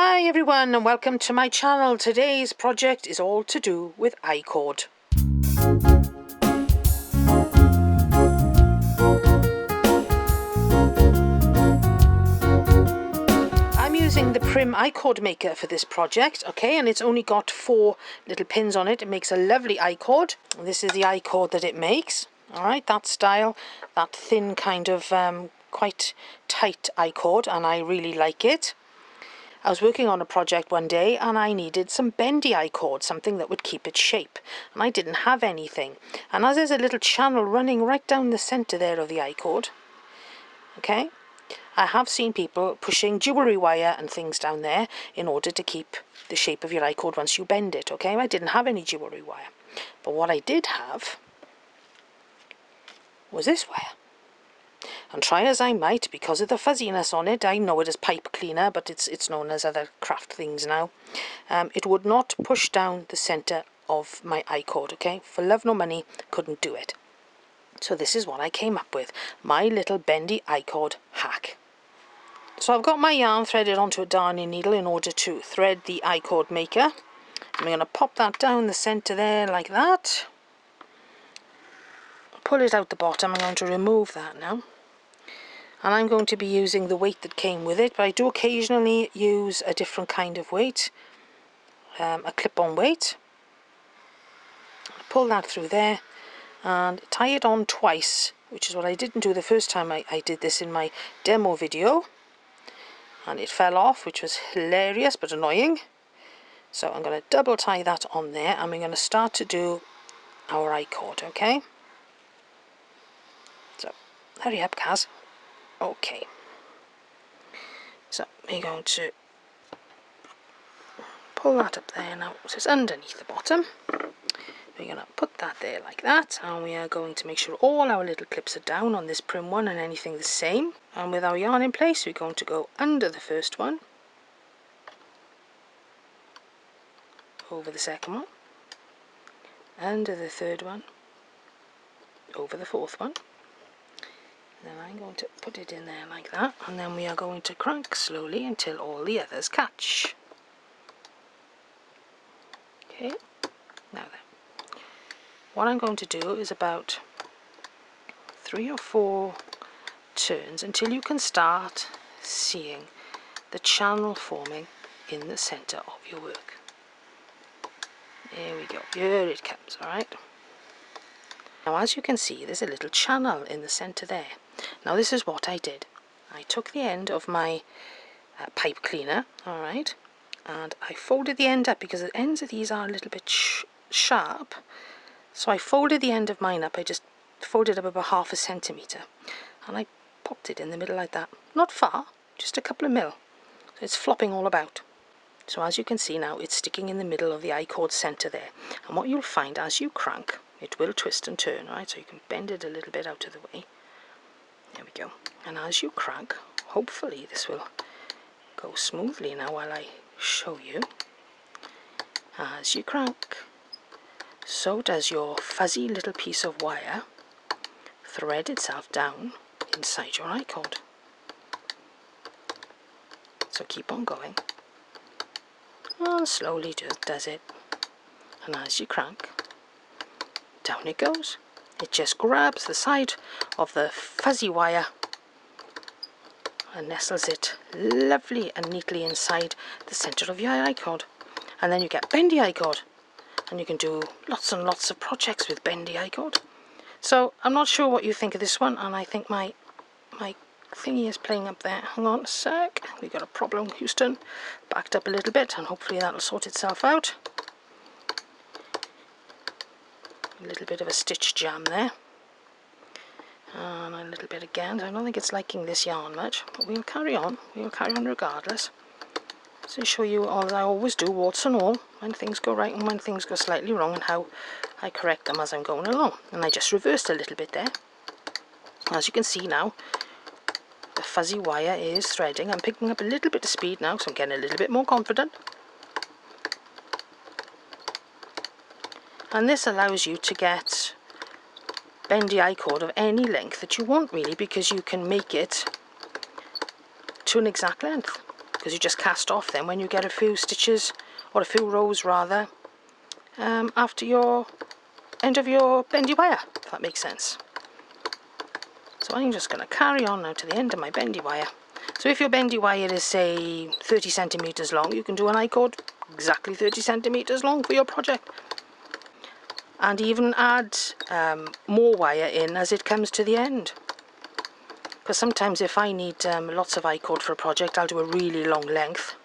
Hi everyone and welcome to my channel. Today's project is all to do with I-cord. I'm using the Prym I-cord maker for this project, okay, and it's only got 4 little pins on it. It makes a lovely I-cord. This is the I-cord that it makes. Alright, that style, that thin kind of quite tight I-cord, and I really like it. I was working on a project one day and I needed some bendy I-cord, something that would keep its shape, and I didn't have anything. And as there's a little channel running right down the centre there of the I-cord, okay, I have seen people pushing jewellery wire and things down there in order to keep the shape of your I-cord once you bend it, okay. I didn't have any jewellery wire, but what I did have was this wire. And try as I might, because of the fuzziness on it, I know it as pipe cleaner, but it's known as other craft things now, it would not push down the centre of my I-cord, okay? For love nor money, couldn't do it. So this is what I came up with, my little bendy I-cord hack. So I've got my yarn threaded onto a darning needle in order to thread the I-cord maker. I'm going to pop that down the centre there like that. Pull it out the bottom. I'm going to remove that now. And I'm going to be using the weight that came with it, but I do occasionally use a different kind of weight, a clip-on weight. Pull that through there and tie it on twice, which is what I didn't do the first time I did this in my demo video, and it fell off, which was hilarious but annoying. So I'm going to double tie that on there, and we're going to start to do our I-cord, okay? So hurry up, Kaz. Okay, so we're going to pull that up there now, so it's underneath the bottom. We're going to put that there like that, and we are going to make sure all our little clips are down on this Prym one and anything the same. And with our yarn in place, we're going to go under the first one, over the second one, under the third one, over the fourth one. Then I'm going to put it in there like that, and then we are going to crank slowly until all the others catch. Okay, now then, what I'm going to do is about 3 or 4 turns until you can start seeing the channel forming in the centre of your work. There we go, here it comes, alright. Now as you can see, there's a little channel in the centre there. Now this is what I did. I took the end of my pipe cleaner, alright, and I folded the end up because the ends of these are a little bit sharp. So I folded the end of mine up. I just folded up about 1/2 centimetre, and I popped it in the middle like that. Not far, just a couple of mil. So it's flopping all about. So as you can see now, it's sticking in the middle of the I-cord centre there. And what you'll find as you crank, it will twist and turn, right? So you can bend it a little bit out of the way. There we go. And as you crank, hopefully this will go smoothly now while I show you. As you crank, so does your fuzzy little piece of wire thread itself down inside your I-cord. So keep on going, and slowly does it. And as you crank, down it goes. It just grabs the side of the fuzzy wire and nestles it lovely and neatly inside the centre of your I-cord. And then you get bendy I-cord, and you can do lots and lots of projects with bendy I-cord. So I'm not sure what you think of this one, and I think my thingy is playing up there. Hang on a sec, we got a problem, Houston. Backed up a little bit, and hopefully that'll sort itself out. A little bit of a stitch jam there, and a little bit again. I don't think it's liking this yarn much, but we'll carry on regardless. So show you, as I always do, warts and all, when things go right and when things go slightly wrong, and how I correct them as I'm going along. And I just reversed a little bit there. As you can see now, the fuzzy wire is threading. I'm picking up a little bit of speed now, so I'm getting a little bit more confident. And this allows you to get bendy I-cord of any length that you want, really, because you can make it to an exact length. because you just cast off then when you get a few stitches, or a few rows rather, after your end of your bendy wire, if that makes sense. So I'm just going to carry on now to the end of my bendy wire. So if your bendy wire is, say, 30 centimetres long, you can do an I-cord exactly 30 centimetres long for your project. And even add more wire in as it comes to the end. Because sometimes if I need lots of I-cord for a project, I'll do a really long length.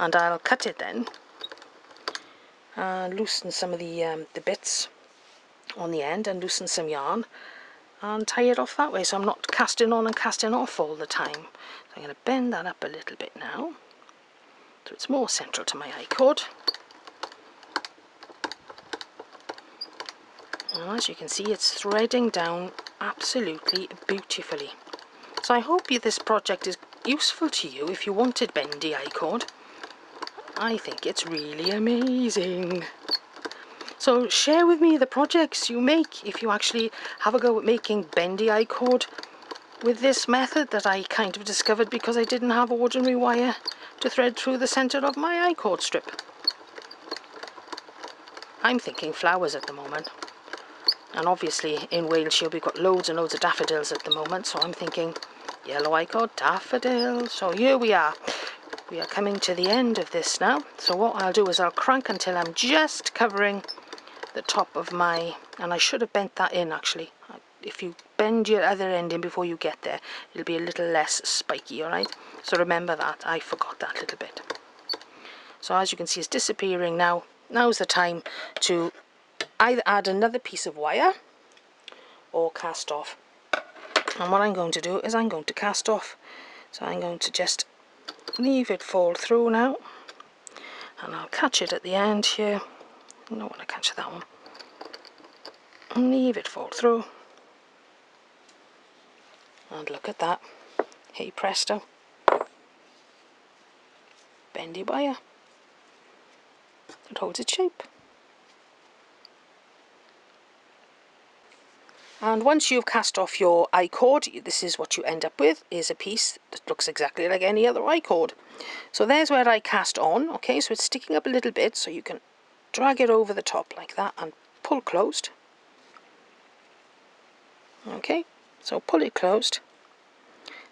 And I'll cut it then. And loosen some of the bits on the end and loosen some yarn. And tie it off that way, so I'm not casting on and casting off all the time. So I'm going to bend that up a little bit now, so it's more central to my I-cord. And as you can see, it's threading down absolutely beautifully. So I hope this project is useful to you if you wanted bendy I-cord. I think it's really amazing. So share with me the projects you make if you actually have a go at making bendy I-cord with this method that I kind of discovered because I didn't have ordinary wire to thread through the centre of my I-cord strip. I'm thinking flowers at the moment. And obviously in Wales we've got loads and loads of daffodils at the moment, so I'm thinking yellow I-cord, daffodils. So here we are. We are coming to the end of this now. So what I'll do is I'll crank until I'm just covering the top of my, and I should have bent that in actually. If you bend your other end in before you get there, it'll be a little less spiky, alright? So remember that, I forgot that little bit. So as you can see, it's disappearing now. Now's the time to either add another piece of wire or cast off. And what I'm going to do is I'm going to cast off. So I'm going to just leave it fall through now. And I'll catch it at the end here. I don't want to catch that one. And leave it fall through. And look at that. Hey presto. Bendy wire. It holds its shape. And once you've cast off your I-cord, this is what you end up with, is a piece that looks exactly like any other I-cord. So there's where I cast on, okay, so it's sticking up a little bit, so you can drag it over the top like that and pull closed. Okay, so pull it closed,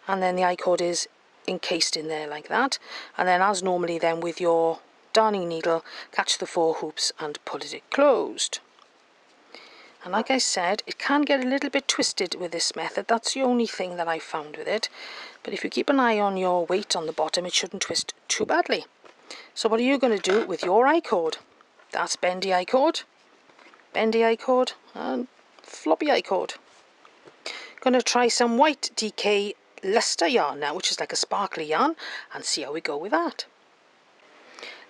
and then the I-cord is encased in there like that, and then as normally then with your darning needle, catch the 4 hoops and pull it closed. And like I said, it can get a little bit twisted with this method. That's the only thing that I found with it. But if you keep an eye on your weight on the bottom, it shouldn't twist too badly. So what are you going to do with your I-cord? That's bendy I-cord, and floppy I-cord. Going to try some white DK luster yarn now, which is like a sparkly yarn, and see how we go with that.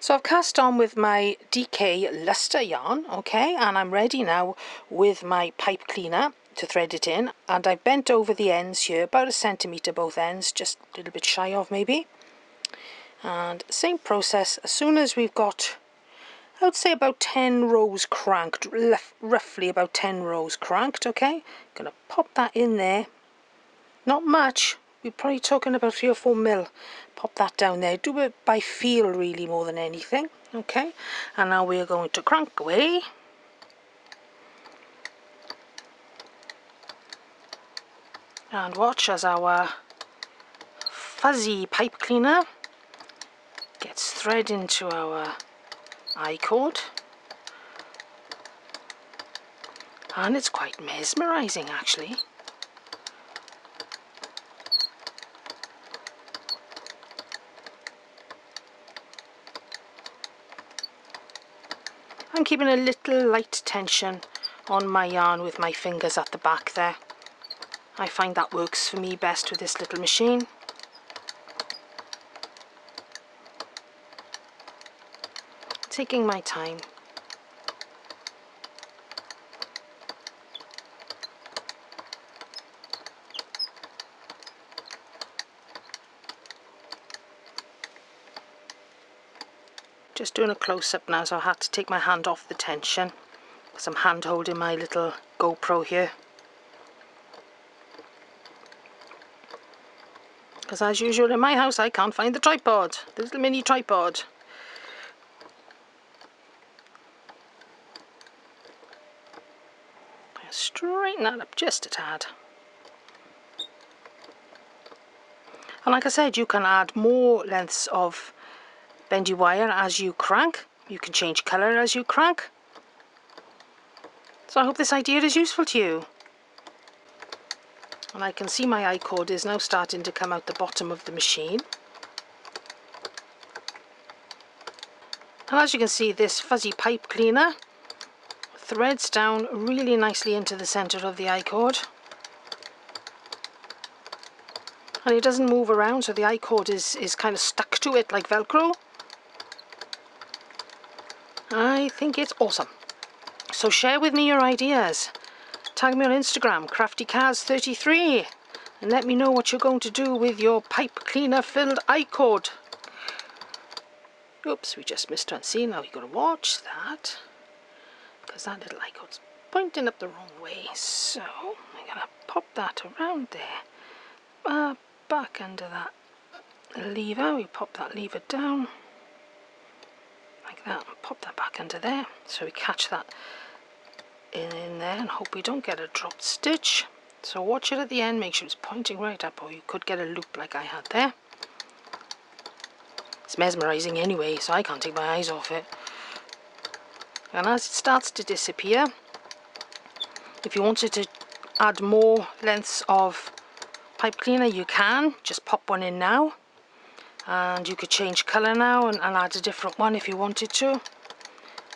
So I've cast on with my DK luster yarn, okay, and I'm ready now with my pipe cleaner to thread it in, and I've bent over the ends here, about 1 centimetre both ends, just a little bit shy of maybe. And same process, as soon as we've got, I would say about 10 rows cranked, roughly about 10 rows cranked, okay, gonna pop that in there, not much. We're probably talking about 3 or 4 mil. Pop that down there. Do it by feel really more than anything. Okay. And now we're going to crank away. And watch as our fuzzy pipe cleaner gets thread into our I-cord. And it's quite mesmerising actually. I'm keeping a little light tension on my yarn with my fingers at the back there. I find that works for me best with this little machine. Taking my time. Just doing a close-up now, so I had to take my hand off the tension because I'm hand holding my little GoPro here. because as usual in my house I can't find the tripod, the little mini tripod. Straighten that up just a tad. And like I said, you can add more lengths of bendy wire as you crank. You can change colour as you crank. So I hope this idea is useful to you. And I can see my I-cord is now starting to come out the bottom of the machine. And as you can see, this fuzzy pipe cleaner threads down really nicely into the centre of the I-cord. And it doesn't move around, so the I-cord is kind of stuck to it like Velcro. I think it's awesome. So share with me your ideas. Tag me on Instagram, CraftyCars33, and let me know what you're going to do with your pipe cleaner filled I-cord. Oops, we just missed one. See, now you've got to watch that, because that little I-cord's pointing up the wrong way. So I'm going to pop that around there. Back under that lever, we pop that lever down like that and pop that back under there, so we catch that in there and hope we don't get a dropped stitch. So watch it at the end, make sure it's pointing right up, or you could get a loop like I had there. It's mesmerising anyway, so I can't take my eyes off it. And as it starts to disappear, if you wanted to add more lengths of pipe cleaner, you can just pop one in now, and you could change colour now and add a different one if you wanted to.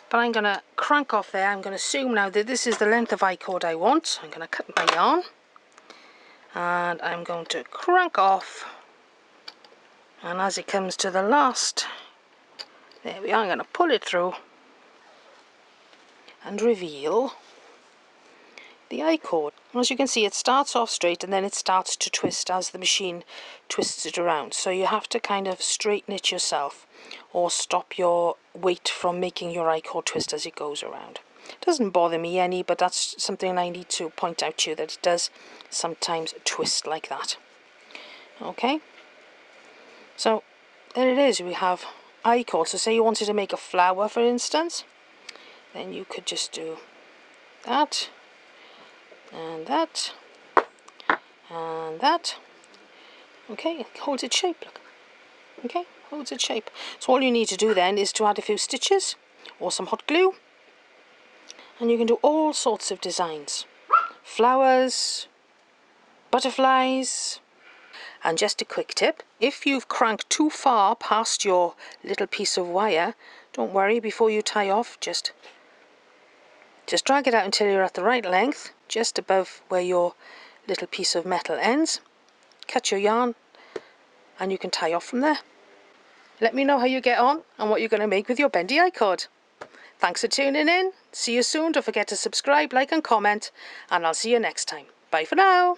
But I'm going to crank off there. I'm going to assume now that this is the length of I-cord I want. I'm going to cut my yarn and I'm going to crank off, and as it comes to the last, there we are, I'm going to pull it through and reveal the I-cord. As you can see, it starts off straight and then it starts to twist as the machine twists it around. So you have to kind of straighten it yourself or stop your weight from making your I-cord twist as it goes around. It doesn't bother me any, but that's something I need to point out to you, that it does sometimes twist like that. Okay, so there it is. We have I-cord. So say you wanted to make a flower, for instance, then you could just do that and that and that. Okay, it holds its shape, look. Okay, holds its shape. So all you need to do then is to add a few stitches or some hot glue, and you can do all sorts of designs. Flowers, butterflies. And just a quick tip, if you've cranked too far past your little piece of wire, don't worry, before you tie off, just drag it out until you're at the right length, just above where your little piece of metal ends. Cut your yarn and you can tie off from there. Let me know how you get on and what you're going to make with your bendy I-cord. Thanks for tuning in. See you soon. Don't forget to subscribe, like and comment, and I'll see you next time. Bye for now.